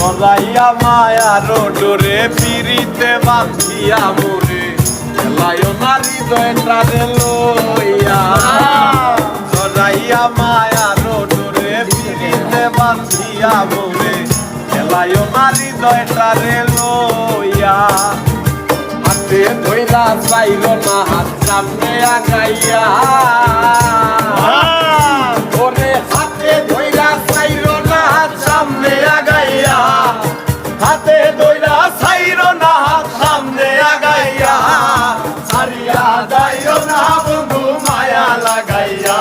জড়াইয়া মায়ার ডোরে পিরিতে বাঁধিয়া মোরে এলায় না হৃদয়টা রে লইয়া জড়াইয়া মায়ার ডোরে পিরিতে বাঁধিয়া মোরে এলায় না হৃদয়টা রে লইয়া হাতে ধইলা চাইল না হাত সামনে আগাইয়া ওরে হাতে ধইলা চাইল না হাত সামনে আগাইয়া হাতে ধইলা চাইল না হাত সামনে আগাইয়া সারিয়া যাইও না বন্ধু মায়া লাগাইয়া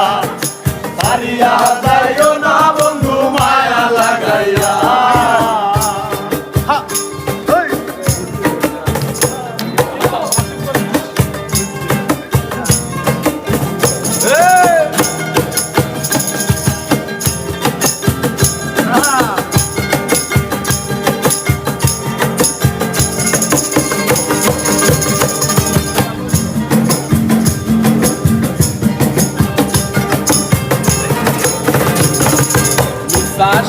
সারিয়া যাইও না বন্ধু মায়া লাগাইয়া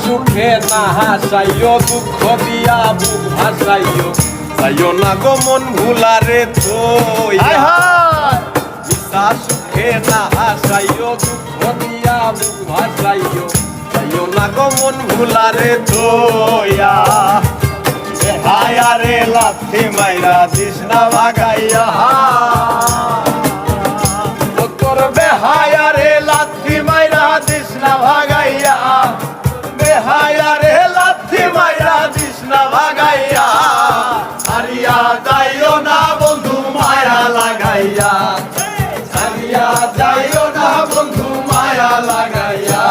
সুখে না হাসাইও দুঃখ দিয়া বুক ভাসাইও যাইও না গো মন ভুলারে থইয়া সুখে না হাসাইও দুঃখ দিয়া বুক ভাসাইও যাইও না গো মন ভুলারে থইয়া হায়ারে লাথি মাইরা দিস না ভাগাইয়া তোর বেহায়ারে লাথি মাইরা দিস না ভাগাইয়া বেহায়ারে লাথি মাইরা দিস না ভাগাইয়া সারিয়া যাইও না বন্ধু মায়া লাগাইয়া সারিয়া যাইও না বন্ধু মায়া লাগাইয়া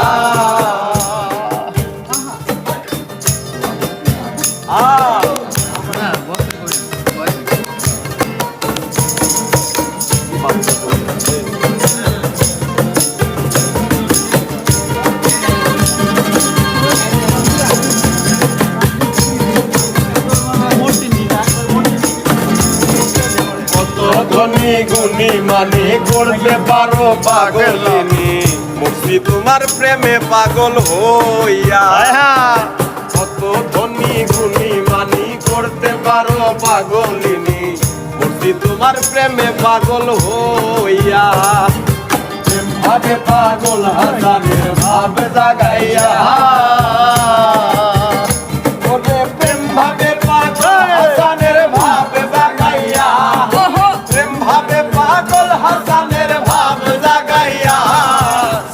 ধনী গুণী মানি করতে পারো পাগলিনী মুক্তি তোমার প্রেমে পাগল হইয়া কত ধনী গুণী মানি করতে পারো পাগলিনী মুক্তি তোমার প্রেমে পাগল হইয়া প্রেম ভাবে পাগল হাজারের ভাবে জাগাইয়া প্রেম ভাবে পাগল হাজারের ভাবে জাগাইয়া প্রেম ভাবে পাগল হাসানের ভাব জাগাইয়া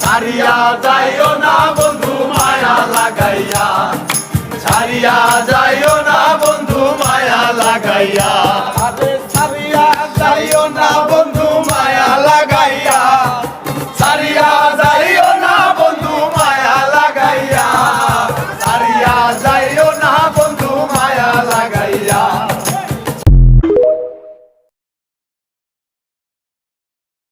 সারিয়া যাইও না বন্ধু মায়া লাগাইয়া সারিয়া যাইও না বন্ধু মায়া লাগাইয়া সারিয়া যাইও না বন্ধু মায়া লাগাইয়া সারিয়া যাইও না বন্ধু মায়া লাগাইয়া সারিয়া যাইও না বন্ধু মায়া লাগাইয়া